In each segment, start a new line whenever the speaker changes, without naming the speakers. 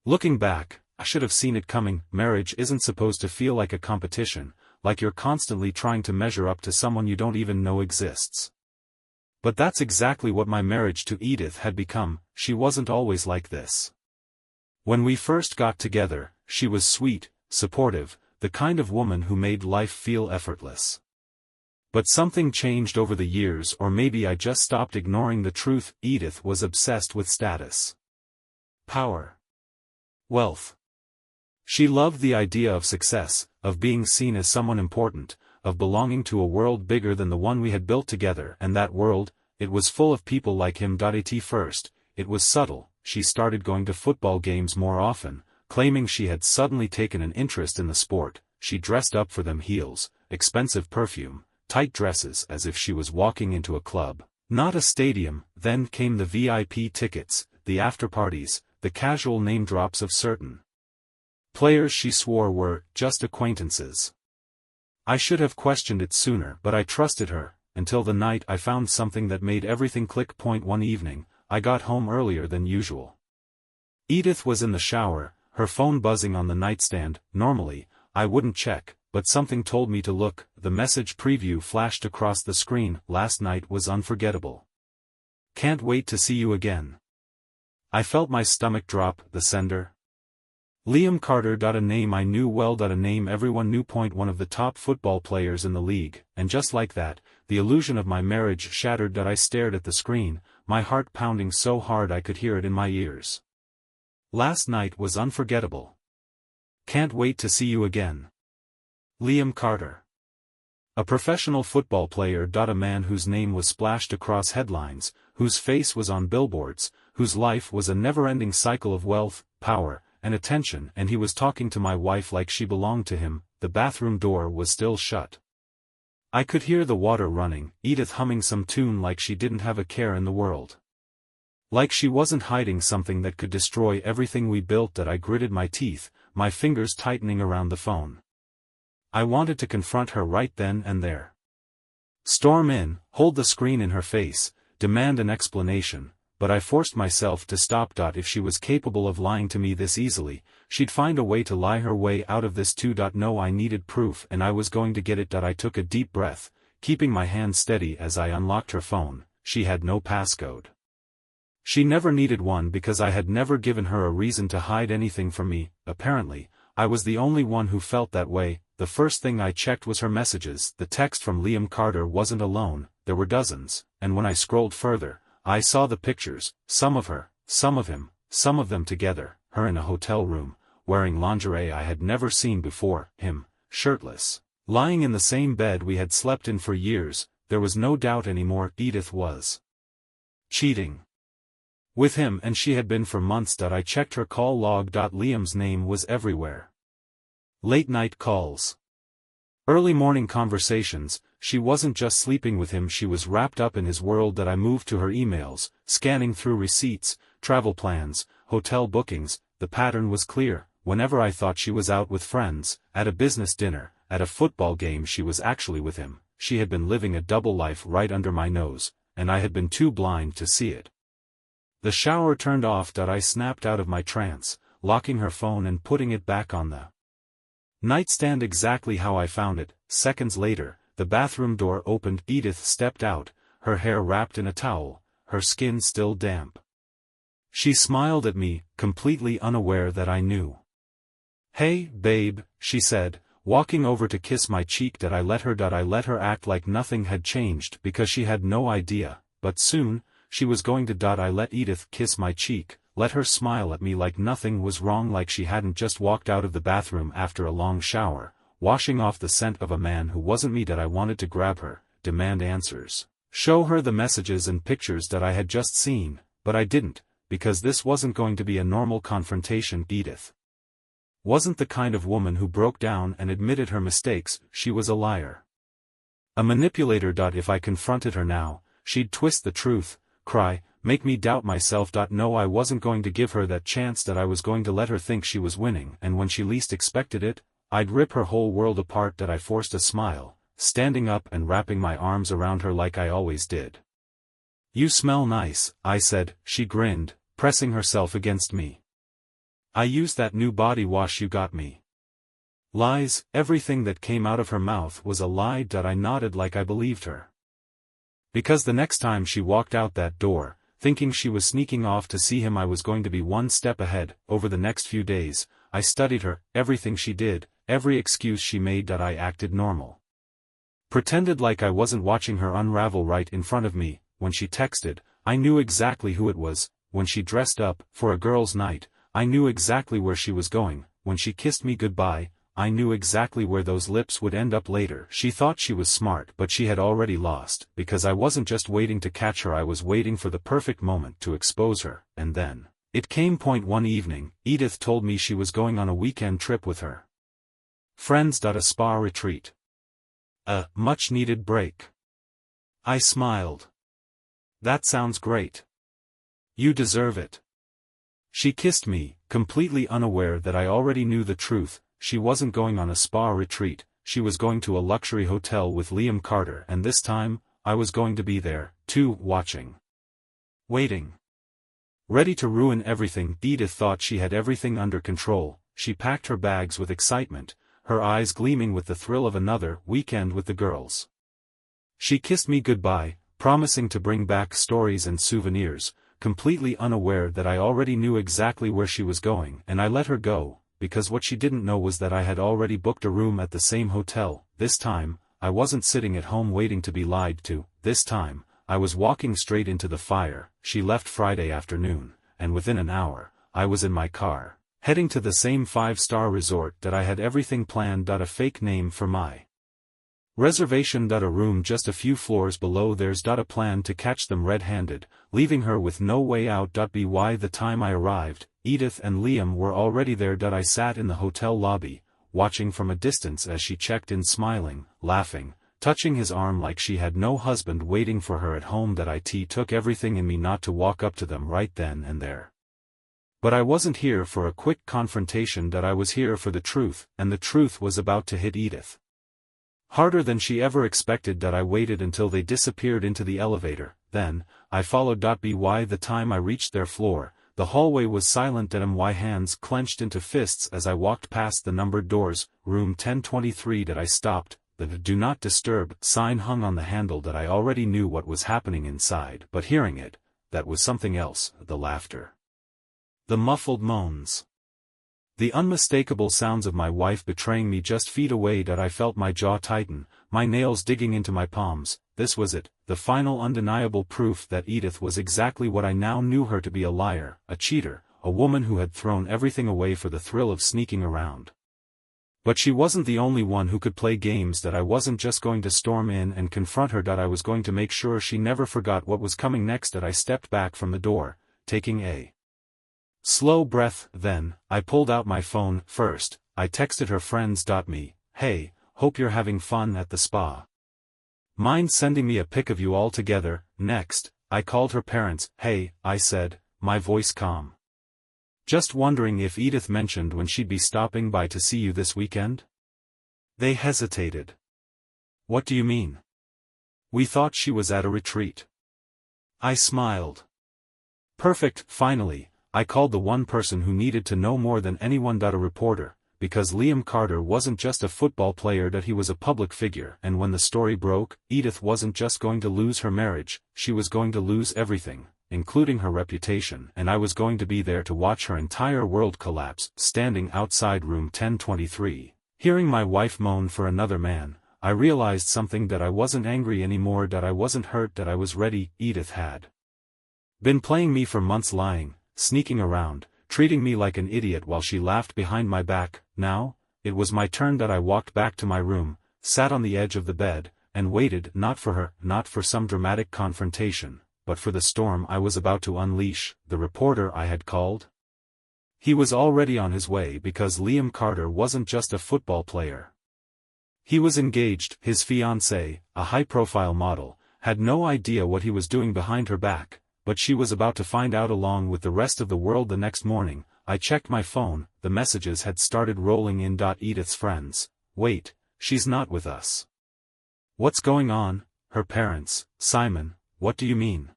Looking back, I should have seen it coming. Marriage isn't supposed to feel like a competition, like you're constantly trying to measure up to someone you don't even know exists. But that's exactly what my marriage to Edith had become. She wasn't always like this. When we first got together, she was sweet, supportive, the kind of woman who made life feel effortless. But something changed over the years, or maybe I just stopped ignoring the truth. Edith was obsessed with status, power, wealth. She loved the idea of success, of being seen as someone important, of belonging to a world bigger than the one we had built together, and that world, it was full of people like him. At first, it was subtle. She started going to football games more often, claiming she had suddenly taken an interest in the sport. She dressed up for them: heels, expensive perfume, tight dresses, as if she was walking into a club, not a stadium. Then came the VIP tickets, the after-parties, the casual name drops of certain players she swore were just acquaintances. I should have questioned it sooner, but I trusted her, until the night I found something that made everything click. One evening, I got home earlier than usual. Edith was in the shower, her phone buzzing on the nightstand. Normally, I wouldn't check, but something told me to look. The message preview flashed across the screen. Last night was unforgettable. Can't wait to see you again. I felt my stomach drop. The sender? Liam Carter. A name I knew well. A name everyone knew. One of the top football players in the league, and just like that, the illusion of my marriage shattered. I stared at the screen, my heart pounding so hard I could hear it in my ears. Last night was unforgettable. Can't wait to see you again. Liam Carter. A professional football player. A man whose name was splashed across headlines, whose face was on billboards, whose life was a never-ending cycle of wealth, power, and attention. And he was talking to my wife like she belonged to him. The bathroom door was still shut. I could hear the water running, Edith humming some tune like she didn't have a care in the world. Like she wasn't hiding something that could destroy everything we built. I gritted my teeth, my fingers tightening around the phone. I wanted to confront her right then and there. Storm in, hold the screen in her face, demand an explanation, but I forced myself to stop. If she was capable of lying to me this easily, she'd find a way to lie her way out of this too. No, I needed proof, and I was going to get it. I took a deep breath, keeping my hand steady as I unlocked her phone. She had no passcode. She never needed one because I had never given her a reason to hide anything from me. Apparently, I was the only one who felt that way. The first thing I checked was her messages. The text from Liam Carter wasn't alone, there were dozens, and when I scrolled further, I saw the pictures, some of her, some of him, some of them together, her in a hotel room, wearing lingerie I had never seen before, him, shirtless, lying in the same bed we had slept in for years. There was no doubt anymore. Edith was cheating with him, and she had been for months. I checked her call log. Liam's name was everywhere. Late night calls. Early morning conversations. She wasn't just sleeping with him, she was wrapped up in his world. I moved to her emails, scanning through receipts, travel plans, hotel bookings. The pattern was clear. Whenever I thought she was out with friends, at a business dinner, at a football game, she was actually with him. She had been living a double life right under my nose, and I had been too blind to see it. The shower turned off. I snapped out of my trance, locking her phone and putting it back on the nightstand exactly how I found it. Seconds later, the bathroom door opened. Edith stepped out, her hair wrapped in a towel, her skin still damp. She smiled at me, completely unaware that I knew. "Hey, babe," she said, walking over to kiss my cheek. I let her act like nothing had changed because she had no idea, but soon, she was going to. I let Edith kiss my cheek, let her smile at me like nothing was wrong, like she hadn't just walked out of the bathroom after a long shower, washing off the scent of a man who wasn't me. I wanted to grab her, demand answers, show her the messages and pictures that I had just seen, but I didn't, because this wasn't going to be a normal confrontation. Edith wasn't the kind of woman who broke down and admitted her mistakes. She was a liar, a manipulator. If I confronted her now, she'd twist the truth, cry, make me doubt myself. No, I wasn't going to give her that chance. I was going to let her think she was winning, and when she least expected it, I'd rip her whole world apart. I forced a smile, standing up and wrapping my arms around her like I always did. "You smell nice," I said. She grinned, pressing herself against me. I used that new body wash you got me. Lies, everything that came out of her mouth was a lie. I nodded like I believed her. Because the next time she walked out that door, thinking she was sneaking off to see him, I was going to be one step ahead. Over the next few days, I studied her, everything she did, every excuse she made. I acted normal. Pretended like I wasn't watching her unravel right in front of me. When she texted, I knew exactly who it was. When she dressed up, for a girl's night, I knew exactly where she was going. When she kissed me goodbye, I knew exactly where those lips would end up later. She thought she was smart, but she had already lost, because I wasn't just waiting to catch her, I was waiting for the perfect moment to expose her. And then, it came. One evening, Edith told me she was going on a weekend trip with her friends. A spa retreat. A much-needed break. I smiled. That sounds great. You deserve it. She kissed me, completely unaware that I already knew the truth. She wasn't going on a spa retreat, she was going to a luxury hotel with Liam Carter, and this time, I was going to be there, too, watching. Waiting. Ready to ruin everything. Edith thought she had everything under control. She packed her bags with excitement, her eyes gleaming with the thrill of another weekend with the girls. She kissed me goodbye, promising to bring back stories and souvenirs, completely unaware that I already knew exactly where she was going, and I let her go, because what she didn't know was that I had already booked a room at the same hotel. This time, I wasn't sitting at home waiting to be lied to. This time, I was walking straight into the fire. She left Friday afternoon, and within an hour, I was in my car, heading to the same 5-star resort that I had everything planned. A fake name for my reservation. A room just a few floors below theirs. A plan to catch them red-handed, leaving her with no way out. By the time I arrived, Edith and Liam were already there. I sat in the hotel lobby, watching from a distance as she checked in, smiling, laughing, touching his arm like she had no husband waiting for her at home. It took everything in me not to walk up to them right then and there. But I wasn't here for a quick confrontation. I was here for the truth, and the truth was about to hit Edith harder than she ever expected. I waited until they disappeared into the elevator, then, I followed. By the time I reached their floor, the hallway was silent. My hands clenched into fists as I walked past the numbered doors. Room 1023. I stopped. The "Do Not Disturb" sign hung on the handle. I already knew what was happening inside, but hearing it, that was something else. The laughter. The muffled moans. The unmistakable sounds of my wife betraying me just feet away. I felt my jaw tighten, my nails digging into my palms. This was it, the final undeniable proof that Edith was exactly what I now knew her to be: a liar, a cheater, a woman who had thrown everything away for the thrill of sneaking around. But she wasn't the only one who could play games. I wasn't just going to storm in and confront her. I was going to make sure she never forgot what was coming next. I stepped back from the door, taking a slow breath. Then, I pulled out my phone. First, I texted her friends. Me, "Hey, hope you're having fun at the spa. Mind sending me a pic of you all together?" Next, I called her parents. "Hey," I said, my voice calm. "Just wondering if Edith mentioned when she'd be stopping by to see you this weekend?" They hesitated. "What do you mean? We thought she was at a retreat." I smiled. "Perfect." Finally, I called the one person who needed to know more than anyone. A reporter, because Liam Carter wasn't just a football player. He was a public figure, and when the story broke, Edith wasn't just going to lose her marriage, she was going to lose everything, including her reputation, and I was going to be there to watch her entire world collapse. Standing outside room 1023, hearing my wife moan for another man, I realized something: I wasn't angry anymore. I wasn't hurt. I was ready. Edith had been playing me for months, lying, sneaking around, treating me like an idiot while she laughed behind my back. Now, it was my turn. I walked back to my room, sat on the edge of the bed, and waited, not for her, not for some dramatic confrontation, but for the storm I was about to unleash. The reporter I had called? He was already on his way, because Liam Carter wasn't just a football player. He was engaged. His fiancée, a high-profile model, had no idea what he was doing behind her back, but she was about to find out along with the rest of the world. The next morning, I checked my phone. The messages had started rolling in. Edith's friends. "Wait, she's not with us." "What's going on?" "Her parents." "Simon, what do you mean?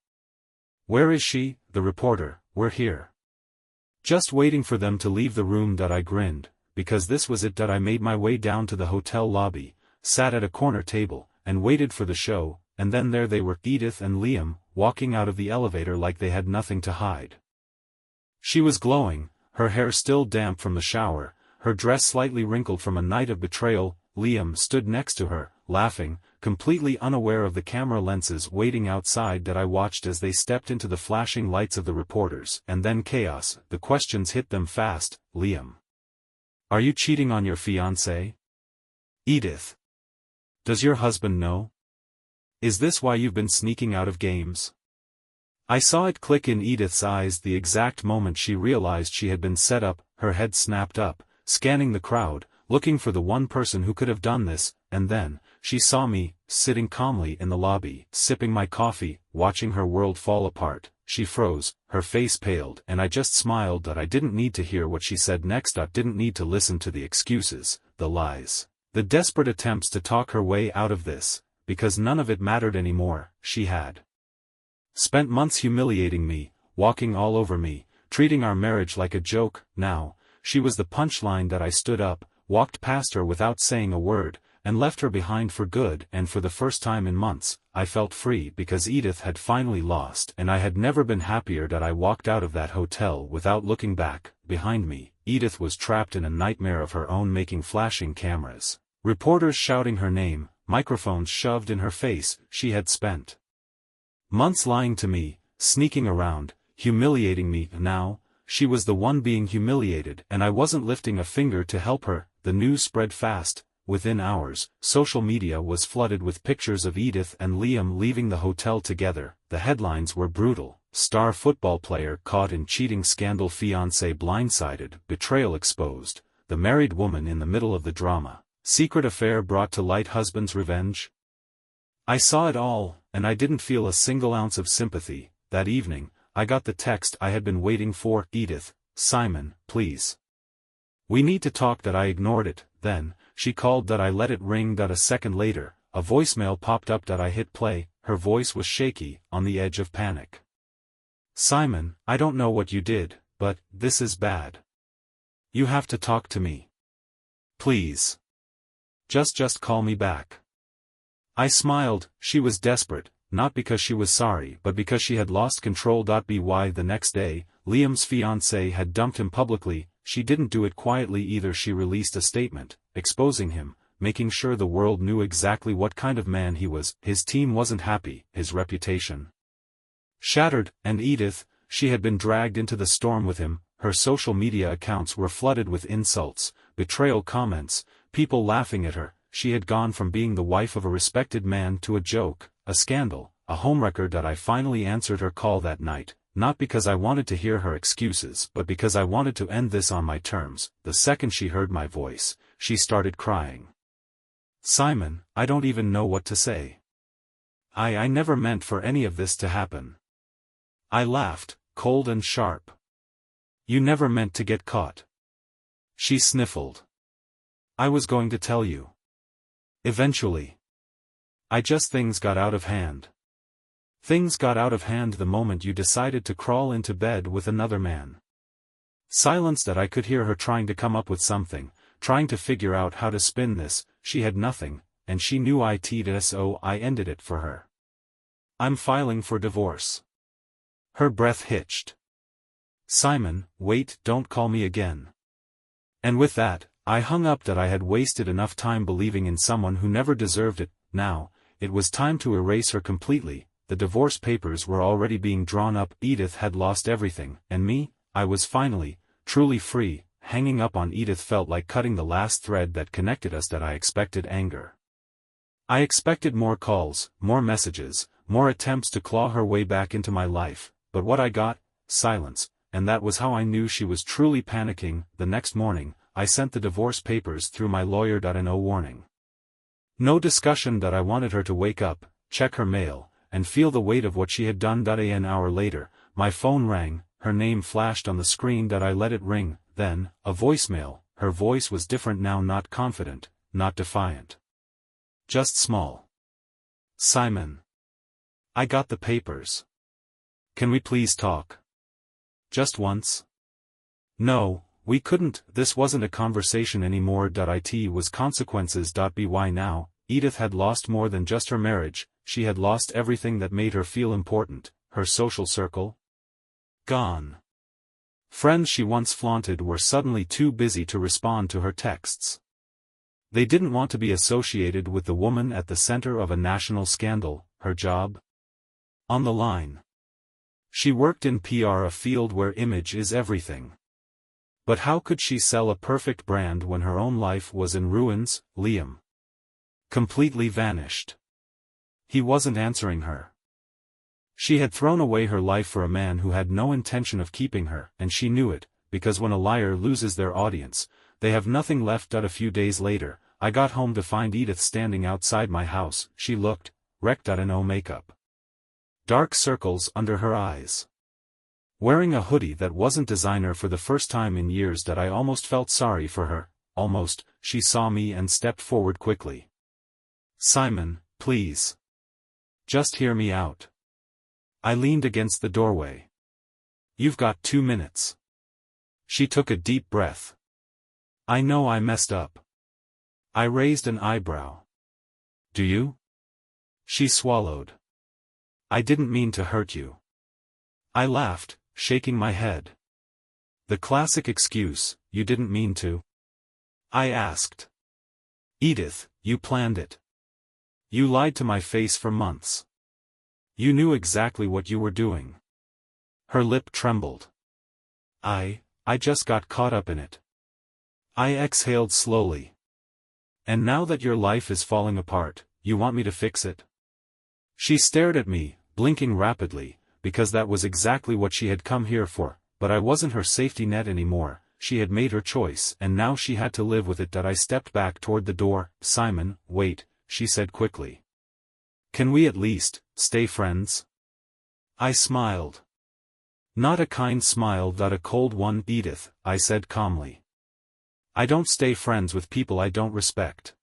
Where is she?" The reporter. "We're here." Just waiting for them to leave the room. I grinned, because this was it. I made my way down to the hotel lobby, sat at a corner table, and waited for the show, and then there they were, Edith and Liam, walking out of the elevator like they had nothing to hide. She was glowing, her hair still damp from the shower, her dress slightly wrinkled from a night of betrayal. Liam stood next to her, laughing, completely unaware of the camera lenses waiting outside. I watched as they stepped into the flashing lights of the reporters, and then chaos. The questions hit them fast. Liam. Are you cheating on your fiancé? Edith. Does your husband know? Is this why you've been sneaking out of games? I saw it click in Edith's eyes the exact moment she realized she had been set up. Her head snapped up, scanning the crowd, looking for the one person who could have done this, and then, she saw me, sitting calmly in the lobby, sipping my coffee, watching her world fall apart. She froze, her face paled, and I just smiled. I didn't need to hear what she said next. Didn't need to listen to the excuses, the lies, the desperate attempts to talk her way out of this, because none of it mattered anymore. She had spent months humiliating me, walking all over me, treating our marriage like a joke. Now, she was the punchline. I stood up, walked past her without saying a word, and left her behind for good. And for the first time in months, I felt free because Edith had finally lost, and I had never been happier. I walked out of that hotel without looking back. Behind me, Edith was trapped in a nightmare of her own making, flashing cameras, reporters shouting her name, microphones shoved in her face. She had spent months lying to me, sneaking around, humiliating me. Now, she was the one being humiliated, and I wasn't lifting a finger to help her. The news spread fast. Within hours, social media was flooded with pictures of Edith and Liam leaving the hotel together. The headlines were brutal: star football player caught in cheating scandal, fiancé blindsided, betrayal exposed, the married woman in the middle of the drama, secret affair brought to light, husband's revenge. I saw it all, and I didn't feel a single ounce of sympathy. That evening, I got the text I had been waiting for. Edith, Simon, please. We need to talk. I ignored it. Then, she called. I let it ring. A second later, a voicemail popped up. I hit play. Her voice was shaky, on the edge of panic. Simon, I don't know what you did, but this is bad. You have to talk to me. Please. Just call me back. I smiled. She was desperate, not because she was sorry but because she had lost control. By the next day, Liam's fiancée had dumped him publicly. She didn't do it quietly either. She released a statement, exposing him, making sure the world knew exactly what kind of man he was. His team wasn't happy, his reputation shattered, and Edith, she had been dragged into the storm with him. Her social media accounts were flooded with insults, betrayal comments, people laughing at her. She had gone from being the wife of a respected man to a joke, a scandal, a homewrecker. I finally answered her call that night, not because I wanted to hear her excuses but because I wanted to end this on my terms. The second she heard my voice, she started crying. Simon, I don't even know what to say. I never meant for any of this to happen. I laughed, cold and sharp. You never meant to get caught. She sniffled. I was going to tell you. Eventually. Things got out of hand. Things got out of hand the moment you decided to crawl into bed with another man. Silence. I could hear her trying to come up with something, trying to figure out how to spin this. She had nothing, and she knew it, so I ended it for her. I'm filing for divorce. Her breath hitched. Simon, wait, don't call me again. And with that, I hung up. I had wasted enough time believing in someone who never deserved it. Now, it was time to erase her completely. The divorce papers were already being drawn up. Edith had lost everything, and me, I was finally, truly free. Hanging up on Edith felt like cutting the last thread that connected us. I expected anger. I expected more calls, more messages, more attempts to claw her way back into my life, but what I got? Silence, and that was how I knew she was truly panicking. The next morning, I sent the divorce papers through my lawyer. No warning. No discussion. I wanted her to wake up, check her mail, and feel the weight of what she had done. An hour later, my phone rang, her name flashed on the screen. I let it ring, then, a voicemail. Her voice was different now, not confident, not defiant. Just small. Simon. I got the papers. Can we please talk? Just once? No, we couldn't, this wasn't a conversation anymore. It was consequences. By now, Edith had lost more than just her marriage, she had lost everything that made her feel important, her social circle. Gone. Friends she once flaunted were suddenly too busy to respond to her texts. They didn't want to be associated with the woman at the center of a national scandal, her job on the line. She worked in PR, a field where image is everything. But how could she sell a perfect brand when her own life was in ruins? Liam completely vanished. He wasn't answering her. She had thrown away her life for a man who had no intention of keeping her, and she knew it, because when a liar loses their audience, they have nothing left. A few days later, I got home to find Edith standing outside my house. She looked wrecked. No makeup. Dark circles under her eyes. Wearing a hoodie that wasn't designer for the first time in years. I almost felt sorry for her, almost. She saw me and stepped forward quickly. Simon, please. Just hear me out. I leaned against the doorway. You've got 2 minutes. She took a deep breath. I know I messed up. I raised an eyebrow. Do you? She swallowed. I didn't mean to hurt you. I laughed, shaking my head. The classic excuse, you didn't mean to? I asked. Edith, you planned it. You lied to my face for months. You knew exactly what you were doing. Her lip trembled. I just got caught up in it. I exhaled slowly. And now that your life is falling apart, you want me to fix it? She stared at me, blinking rapidly, because that was exactly what she had come here for, but I wasn't her safety net anymore. She had made her choice, and now she had to live with it. I stepped back toward the door. Simon, wait, she said quickly. Can we at least stay friends? I smiled. Not a kind smile, a cold one. Edith, I said calmly. I don't stay friends with people I don't respect.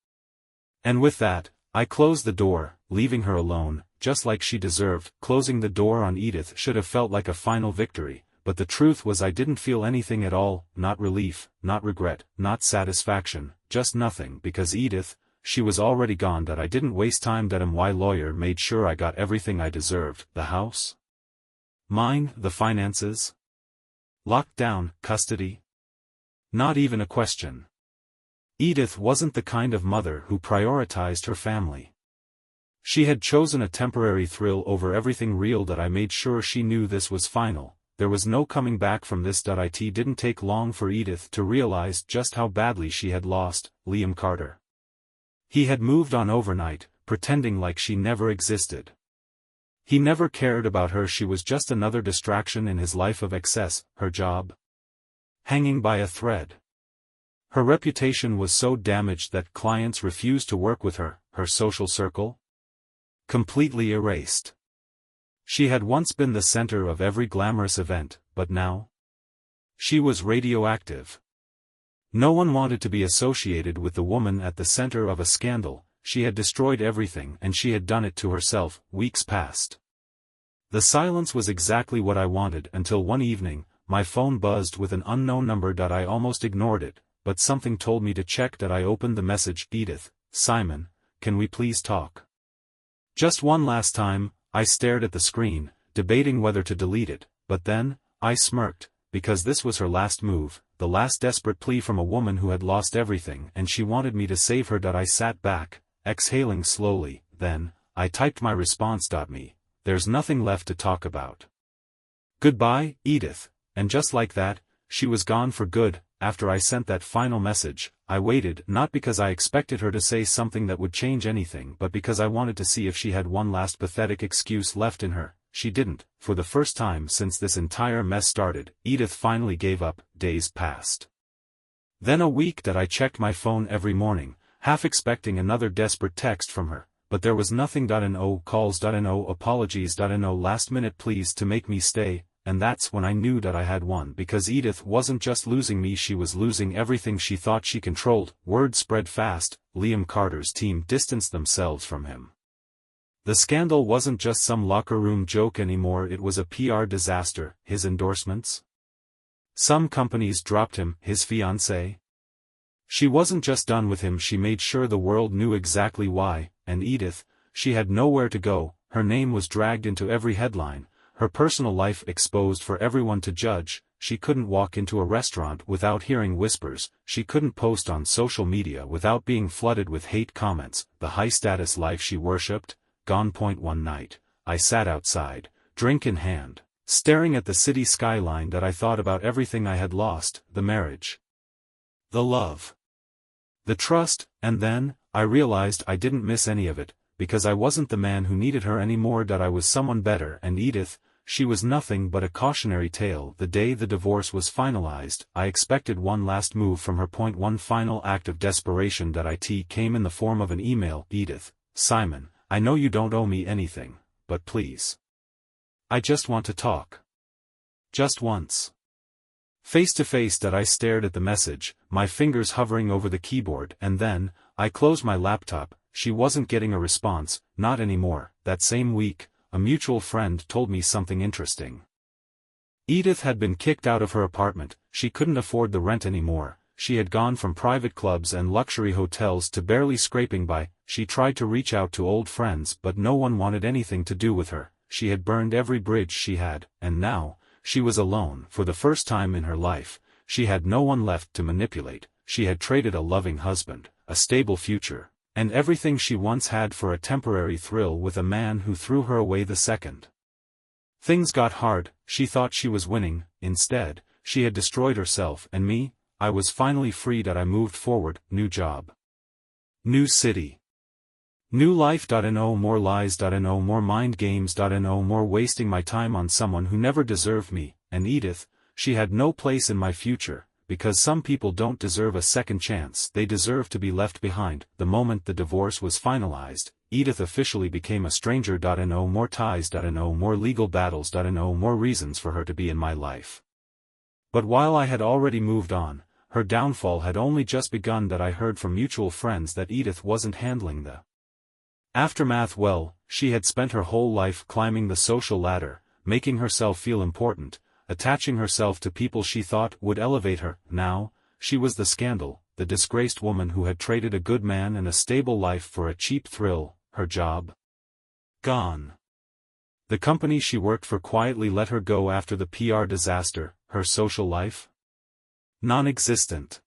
And with that, I closed the door, leaving her alone, just like she deserved. Closing the door on Edith should have felt like a final victory, but the truth was I didn't feel anything at all, not relief, not regret, not satisfaction, just nothing, because Edith, she was already gone. I didn't waste time. My lawyer made sure I got everything I deserved. The house? Mine. The finances? Locked down. Custody? Not even a question. Edith wasn't the kind of mother who prioritized her family. She had chosen a temporary thrill over everything real. I made sure she knew this was final. There was no coming back from this. It didn't take long for Edith to realize just how badly she had lost Liam Carter. He had moved on overnight, pretending like she never existed. He never cared about her. She was just another distraction in his life of excess, her job hanging by a thread. Her reputation was so damaged that clients refused to work with her, her social circle completely erased. She had once been the center of every glamorous event, but now she was radioactive. No one wanted to be associated with the woman at the center of a scandal. She had destroyed everything, and she had done it to herself. Weeks passed. The silence was exactly what I wanted until one evening, my phone buzzed with an unknown number. I almost ignored it, but something told me to check. I opened the message. Edith, Simon, can we please talk? Just one last time. I stared at the screen, debating whether to delete it, but then, I smirked, because this was her last move, the last desperate plea from a woman who had lost everything, and she wanted me to save her. I sat back, exhaling slowly, then, I typed my response. There's nothing left to talk about. Goodbye, Edith. And just like that, she was gone for good. After I sent that final message, I waited, not because I expected her to say something that would change anything, but because I wanted to see if she had one last pathetic excuse left in her. She didn't. For the first time since this entire mess started, Edith finally gave up. Days passed. Then a week. I checked my phone every morning, half expecting another desperate text from her, but there was nothing. No calls. No apologies. No last-minute pleas to make me stay. And that's when I knew that I had won, because Edith wasn't just losing me, she was losing everything she thought she controlled. Word spread fast. Liam Carter's team distanced themselves from him. The scandal wasn't just some locker room joke anymore, it was a PR disaster. His endorsements Some companies dropped him, his fiancée. She wasn't just done with him, she made sure the world knew exactly why, and Edith, she had nowhere to go, her name was dragged into every headline, her personal life exposed for everyone to judge. She couldn't walk into a restaurant without hearing whispers, she couldn't post on social media without being flooded with hate comments. The high-status life she worshipped, gone. One night, I sat outside, drink in hand, staring at the city skyline that I thought about everything I had lost, the marriage, the love, the trust, and then, I realized I didn't miss any of it, because I wasn't the man who needed her anymore, that I was someone better. And Edith, she was nothing but a cautionary tale. The day the divorce was finalized, I expected one last move from her. One final act of desperation that it came in the form of an email. Edith, Simon, I know you don't owe me anything, but please. I just want to talk. Just once. Face to face. That I stared at the message, my fingers hovering over the keyboard, and then, I closed my laptop. She wasn't getting a response, not anymore. That same week, a mutual friend told me something interesting. Edith had been kicked out of her apartment, she couldn't afford the rent anymore, she had gone from private clubs and luxury hotels to barely scraping by. She tried to reach out to old friends, but no one wanted anything to do with her. She had burned every bridge she had, and now, she was alone. For the first time in her life, she had no one left to manipulate. She had traded a loving husband, a stable future, and everything she once had for a temporary thrill with a man who threw her away the second things got hard. She thought she was winning, instead, she had destroyed herself and me. I was finally free. That I moved forward, new job, new city, new life. No more lies. No more mind games. No more wasting my time on someone who never deserved me. And Edith, she had no place in my future, because some people don't deserve a second chance, they deserve to be left behind. The moment the divorce was finalized, Edith officially became a stranger. No more ties. No more legal battles. No more reasons for her to be in my life. But while I had already moved on, her downfall had only just begun. That I heard from mutual friends that Edith wasn't handling the aftermath well. She had spent her whole life climbing the social ladder, making herself feel important, attaching herself to people she thought would elevate her. Now, she was the scandal, the disgraced woman who had traded a good man and a stable life for a cheap thrill. Her job gone. The company she worked for quietly let her go after the PR disaster. Her social life non-existent.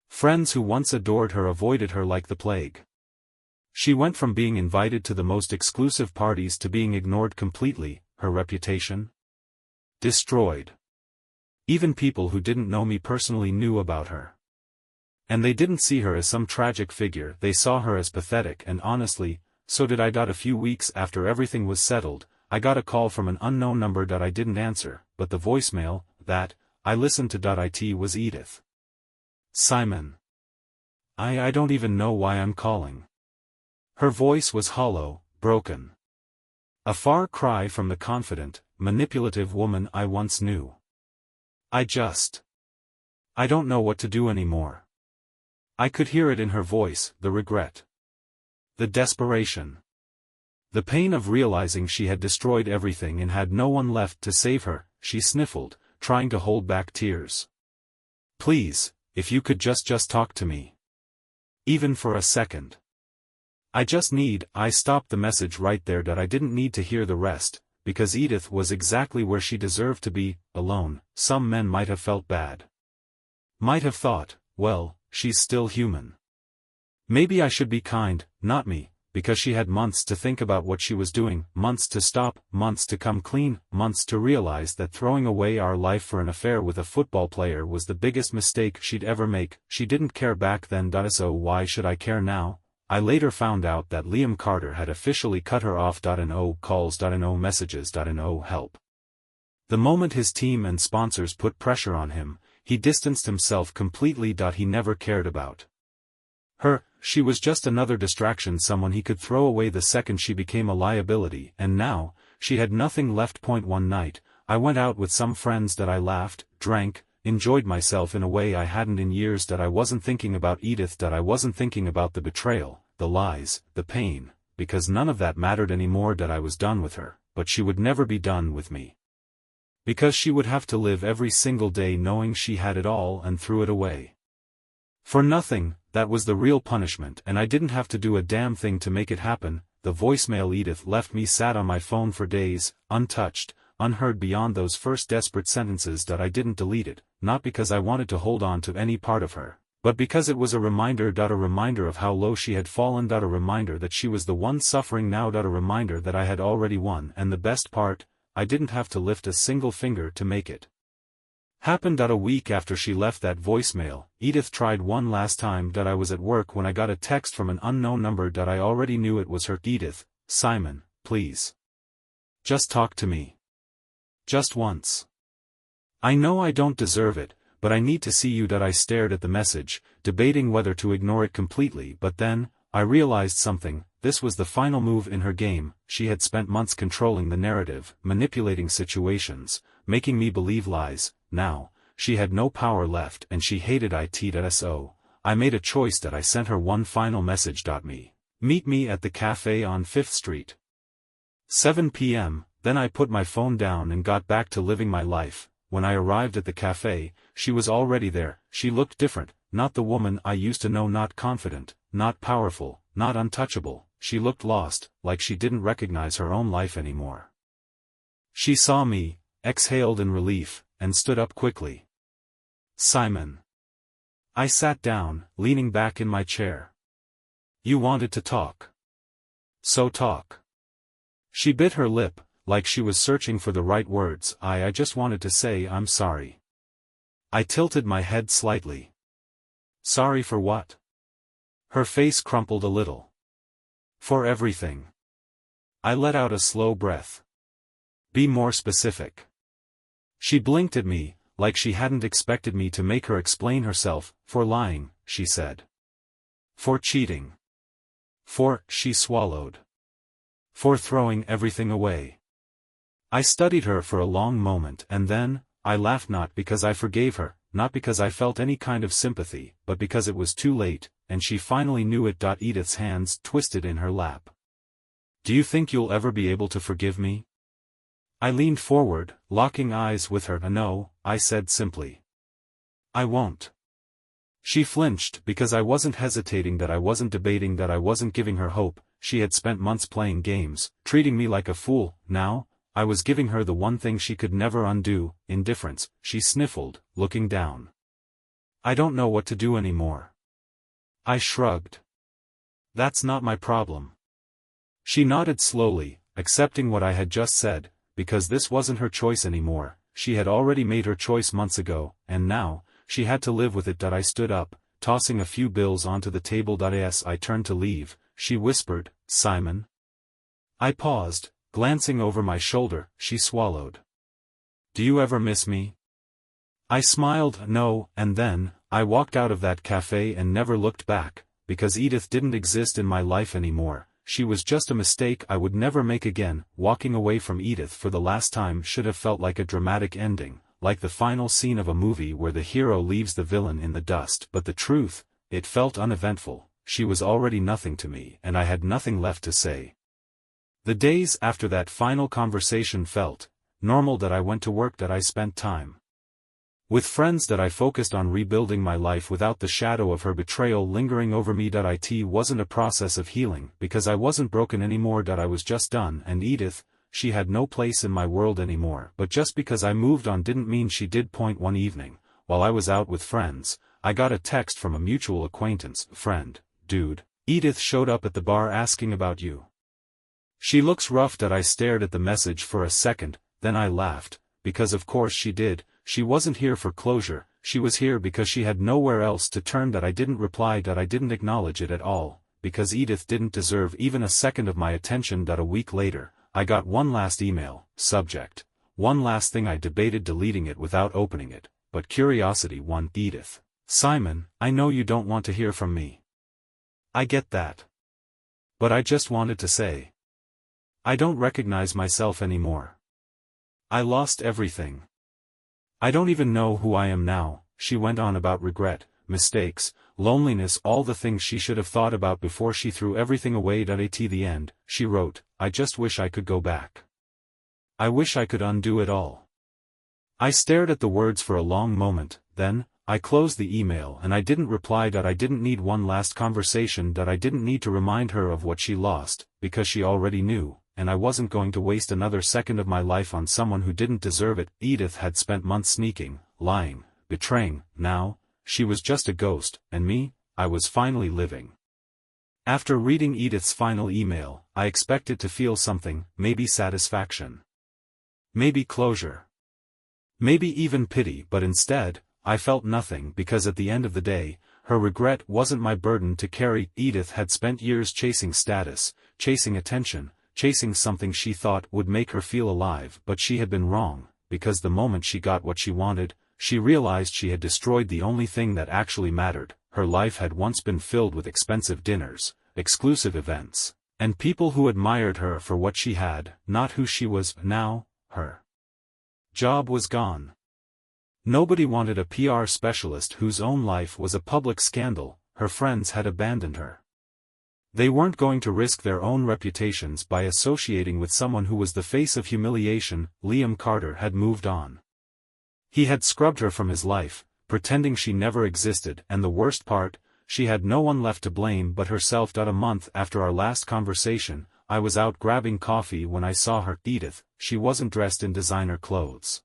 Friends who once adored her avoided her like the plague. She went from being invited to the most exclusive parties to being ignored completely. Her reputation destroyed. Even people who didn't know me personally knew about her. And they didn't see her as some tragic figure, they saw her as pathetic. And honestly, so did I. A few weeks after everything was settled, I got a call from an unknown number. I didn't answer, but the voicemail that I listened to it was Edith. Simon. I don't even know why I'm calling. Her voice was hollow, broken. A far cry from the confident, manipulative woman I once knew. I don't know what to do anymore. I could hear it in her voice, the regret, the desperation, the pain of realizing she had destroyed everything and had no one left to save her. She sniffled, trying to hold back tears. Please, if you could just talk to me. Even for a second. I stopped the message right there. I didn't need to hear the rest, because Edith was exactly where she deserved to be, alone. Some men might have felt bad. Might have thought, well, she's still human. Maybe I should be kind, not me, because she had months to think about what she was doing, months to stop, months to come clean, months to realize that throwing away our life for an affair with a football player was the biggest mistake she'd ever make. She didn't care back then. So why should I care now? I later found out that Liam Carter had officially cut her off. No calls. No messages. No help. The moment his team and sponsors put pressure on him, he distanced himself completely. He never cared about her. She was just another distraction, someone he could throw away the second she became a liability. And now, she had nothing left. One night, I went out with some friends. I laughed, drank, enjoyed myself in a way I hadn't in years. I wasn't thinking about Edith. I wasn't thinking about the betrayal, the lies, the pain, because none of that mattered anymore. I was done with her, but she would never be done with me. Because she would have to live every single day knowing she had it all and threw it away. For nothing, that was the real punishment, and I didn't have to do a damn thing to make it happen. The voicemail Edith left me sat on my phone for days, untouched, unheard beyond those first desperate sentences that I didn't delete it, not because I wanted to hold on to any part of her, but because it was a reminder of how low she had fallen, a reminder that she was the one suffering now, a reminder that I had already won, and the best part, I didn't have to lift a single finger to make it happen. A week after she left that voicemail, Edith tried one last time. I was at work when I got a text from an unknown number. I already knew it was her. Edith, Simon, please. Just talk to me. Just once. I know I don't deserve it, but I need to see you. I stared at the message, debating whether to ignore it completely, but then, I realized something. This was the final move in her game. She had spent months controlling the narrative, manipulating situations, making me believe lies. Now, she had no power left and she hated it. So, I made a choice. I sent her one final message. Meet me at the cafe on 5th Street. 7 p.m., then I put my phone down and got back to living my life. When I arrived at the cafe, she was already there. She looked different, not the woman I used to know, not confident, not powerful, not untouchable. She looked lost, like she didn't recognize her own life anymore. She saw me, exhaled in relief, and stood up quickly. Simon. I sat down, leaning back in my chair. You wanted to talk. So talk. She bit her lip, like she was searching for the right words. I just wanted to say I'm sorry. I tilted my head slightly. Sorry for what? Her face crumpled a little. For everything. I let out a slow breath. Be more specific. She blinked at me, like she hadn't expected me to make her explain herself. For lying, she said. For cheating. She swallowed. For throwing everything away. I studied her for a long moment and then, I laughed, not because I forgave her, not because I felt any kind of sympathy, but because it was too late, and she finally knew it. Edith's hands twisted in her lap. Do you think you'll ever be able to forgive me? I leaned forward, locking eyes with her. No, I said simply. I won't. She flinched because I wasn't hesitating, I wasn't debating, I wasn't giving her hope. She had spent months playing games, treating me like a fool. Now, I was giving her the one thing she could never undo, indifference. She sniffled, looking down. I don't know what to do anymore. I shrugged. That's not my problem. She nodded slowly, accepting what I had just said, because this wasn't her choice anymore. She had already made her choice months ago, and now, she had to live with it. I stood up, tossing a few bills onto the table. As I turned to leave, she whispered, Simon. I paused, glancing over my shoulder. She swallowed. Do you ever miss me? I smiled, no, and then, I walked out of that cafe and never looked back, because Edith didn't exist in my life anymore. She was just a mistake I would never make again. Walking away from Edith for the last time should have felt like a dramatic ending, like the final scene of a movie where the hero leaves the villain in the dust. But the truth, it felt uneventful. She was already nothing to me, and I had nothing left to say. The days after that final conversation felt normal. I went to work. I spent time with friends. I focused on rebuilding my life without the shadow of her betrayal lingering over me. It wasn't a process of healing, because I wasn't broken anymore. I was just done, and Edith, she had no place in my world anymore. But just because I moved on didn't mean she did. One evening, while I was out with friends, I got a text from a mutual acquaintance. Friend, dude, Edith showed up at the bar asking about you. She looks rough. I stared at the message for a second, then I laughed, because of course she did. She wasn't here for closure, she was here because she had nowhere else to turn. I didn't reply. I didn't acknowledge it at all, because Edith didn't deserve even a second of my attention. A week later, I got one last email, subject, one last thing. I debated deleting it without opening it, but curiosity won. Edith. Simon, I know you don't want to hear from me. I get that. But I just wanted to say. I don't recognize myself anymore. I lost everything. I don't even know who I am now. She went on about regret, mistakes, loneliness, all the things she should have thought about before she threw everything away. At the end, she wrote, I just wish I could go back. I wish I could undo it all. I stared at the words for a long moment, then, I closed the email and I didn't reply. I didn't need one last conversation. I didn't need to remind her of what she lost, because she already knew, and I wasn't going to waste another second of my life on someone who didn't deserve it. Edith had spent months sneaking, lying, betraying. Now, she was just a ghost, and me, I was finally living. After reading Edith's final email, I expected to feel something, maybe satisfaction. Maybe closure. Maybe even pity, but instead, I felt nothing because at the end of the day, her regret wasn't my burden to carry. Edith had spent years chasing status, chasing attention, chasing something she thought would make her feel alive, but she had been wrong, because the moment she got what she wanted, she realized she had destroyed the only thing that actually mattered. Her life had once been filled with expensive dinners, exclusive events, and people who admired her for what she had, not who she was. Now, her job was gone. Nobody wanted a PR specialist whose own life was a public scandal. Her friends had abandoned her. They weren't going to risk their own reputations by associating with someone who was the face of humiliation. Liam Carter had moved on. He had scrubbed her from his life, pretending she never existed, and the worst part, she had no one left to blame but herself. A month after our last conversation, I was out grabbing coffee when I saw her. Edith, she wasn't dressed in designer clothes.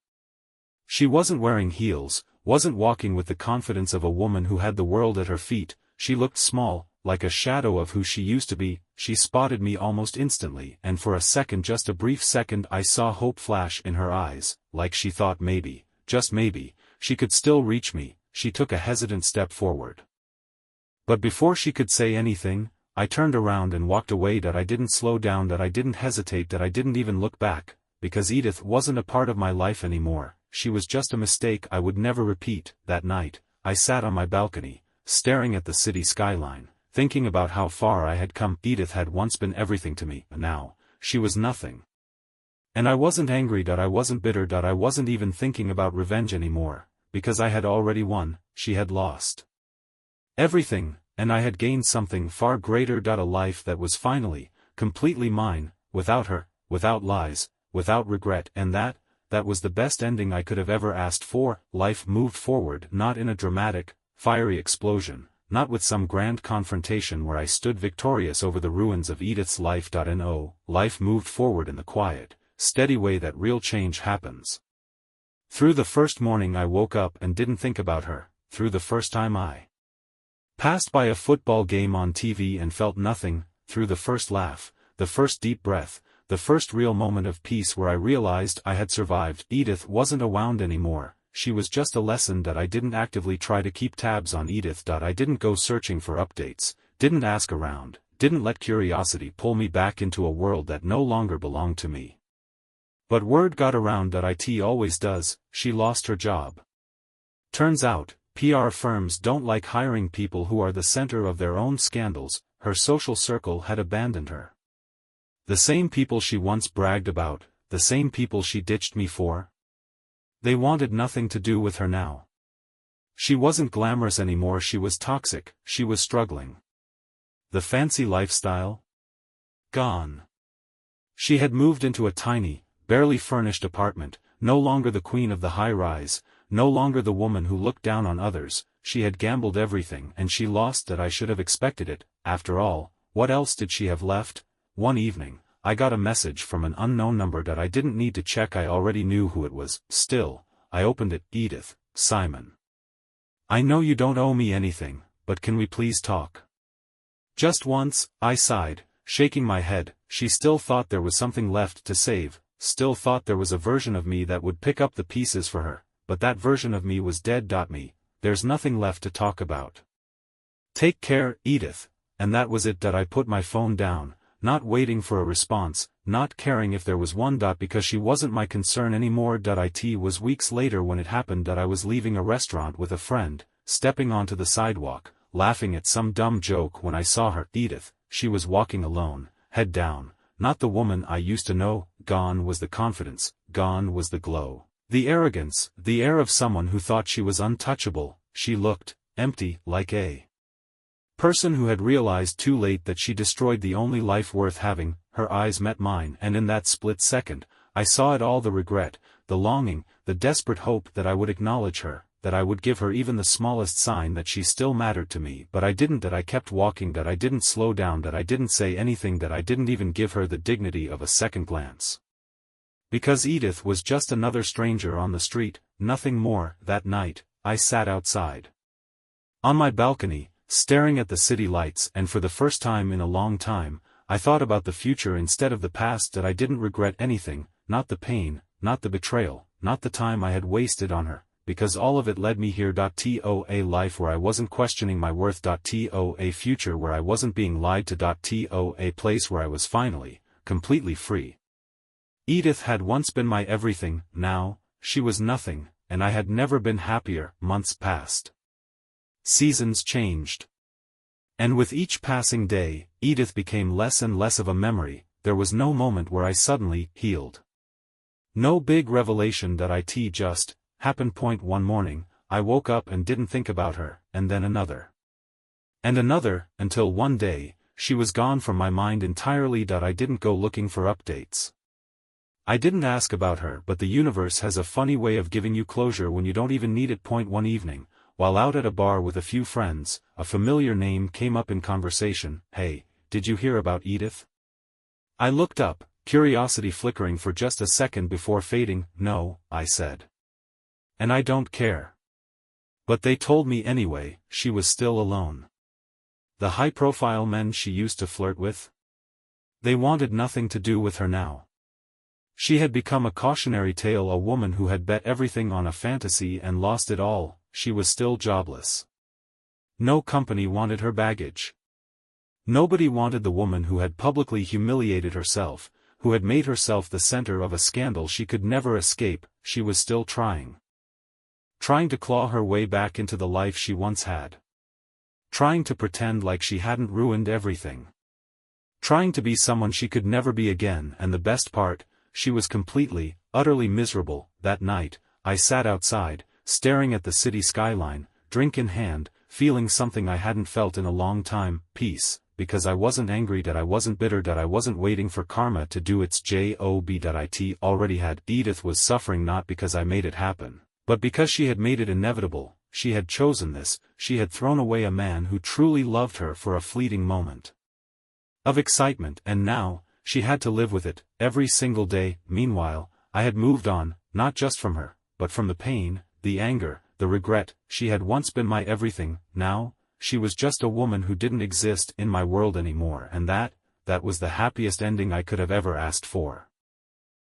She wasn't wearing heels, wasn't walking with the confidence of a woman who had the world at her feet. She looked small, like a shadow of who she used to be. She spotted me almost instantly, and for a second, just a brief second, I saw hope flash in her eyes, like she thought maybe, just maybe, she could still reach me. She took a hesitant step forward. But before she could say anything, I turned around and walked away. I didn't slow down, I didn't hesitate, I didn't even look back, because Edith wasn't a part of my life anymore. She was just a mistake I would never repeat. That night, I sat on my balcony, staring at the city skyline, thinking about how far I had come. Edith had once been everything to me, but now, she was nothing. And I wasn't angry. I wasn't bitter. I wasn't even thinking about revenge anymore, because I had already won. She had lost everything, and I had gained something far greater. A life that was finally, completely mine, without her, without lies, without regret, and that was the best ending I could have ever asked for. Life moved forward, not in a dramatic, fiery explosion, not with some grand confrontation where I stood victorious over the ruins of Edith's life. No, life moved forward in the quiet, steady way that real change happens. Through the first morning I woke up and didn't think about her, through the first time I passed by a football game on TV and felt nothing, through the first laugh, the first deep breath, the first real moment of peace where I realized I had survived. Edith wasn't a wound anymore, she was just a lesson. I didn't actively try to keep tabs on Edith. I didn't go searching for updates, didn't ask around, didn't let curiosity pull me back into a world that no longer belonged to me. But word got around. It always does, she lost her job. Turns out, PR firms don't like hiring people who are the center of their own scandals. Her social circle had abandoned her. The same people she once bragged about, the same people she ditched me for. They wanted nothing to do with her now. She wasn't glamorous anymore. She was toxic, she was struggling. The fancy lifestyle? Gone. She had moved into a tiny, barely furnished apartment, no longer the queen of the high-rise, no longer the woman who looked down on others. She had gambled everything and she lost. I should have expected it. After all, what else did she have left? One evening, I got a message from an unknown number. I didn't need to check, I already knew who it was. Still, I opened it. Edith, Simon. I know you don't owe me anything, but can we please talk? Just once, I sighed, shaking my head. She still thought there was something left to save, still thought there was a version of me that would pick up the pieces for her, but that version of me was dead. Me, there's nothing left to talk about. Take care, Edith. And that was it. I put my phone down, not waiting for a response, not caring if there was one. Because she wasn't my concern anymore. It was weeks later when it happened. I was leaving a restaurant with a friend, stepping onto the sidewalk, laughing at some dumb joke when I saw her. Edith, she was walking alone, head down, not the woman I used to know. Gone was the confidence, gone was the glow, the arrogance, the air of someone who thought she was untouchable. She looked empty, like a person who had realized too late that she destroyed the only life worth having. Her eyes met mine, and in that split second, I saw it all: the regret, the longing, the desperate hope that I would acknowledge her, that I would give her even the smallest sign that she still mattered to me, but I didn't, that I kept walking, that I didn't slow down, that I didn't say anything, that I didn't even give her the dignity of a second glance. Because Edith was just another stranger on the street, nothing more. That night, I sat outside on my balcony, staring at the city lights, and for the first time in a long time, I thought about the future instead of the past, that I didn't regret anything, not the pain, not the betrayal, not the time I had wasted on her, because all of it led me here. To a life where I wasn't questioning my worth. To a future where I wasn't being lied to. To a place where I was finally, completely free. Edith had once been my everything, now, she was nothing, and I had never been happier. Months passed. Seasons changed. And with each passing day, Edith became less and less of a memory. There was no moment where I suddenly healed. No big revelation. That it just happened. One morning, I woke up and didn't think about her, and then another. And another, until one day, she was gone from my mind entirely. I didn't go looking for updates. I didn't ask about her, but the universe has a funny way of giving you closure when you don't even need it. One evening, while out at a bar with a few friends, a familiar name came up in conversation. Hey, did you hear about Edith? I looked up, curiosity flickering for just a second before fading. No, I said. And I don't care. But they told me anyway, she was still alone. The high-profile men she used to flirt with? They wanted nothing to do with her now. She had become a cautionary tale, a woman who had bet everything on a fantasy and lost it all. She was still jobless. No company wanted her baggage. Nobody wanted the woman who had publicly humiliated herself, who had made herself the center of a scandal she could never escape. She was still trying to claw her way back into the life she once had. Trying to pretend like she hadn't ruined everything. Trying to be someone she could never be again, and the best part, she was completely, utterly miserable. That night, I sat outside, staring at the city skyline, drink in hand, feeling something I hadn't felt in a long time, peace, because I wasn't angry, that I wasn't bitter, that I wasn't waiting for karma to do its job, that it already had. Edith was suffering not because I made it happen, but because she had made it inevitable. She had chosen this, she had thrown away a man who truly loved her for a fleeting moment of excitement, and now, she had to live with it, every single day. Meanwhile, I had moved on, not just from her, but from the pain, the anger, the regret. She had once been my everything. Now, she was just a woman who didn't exist in my world anymore, and that was the happiest ending I could have ever asked for.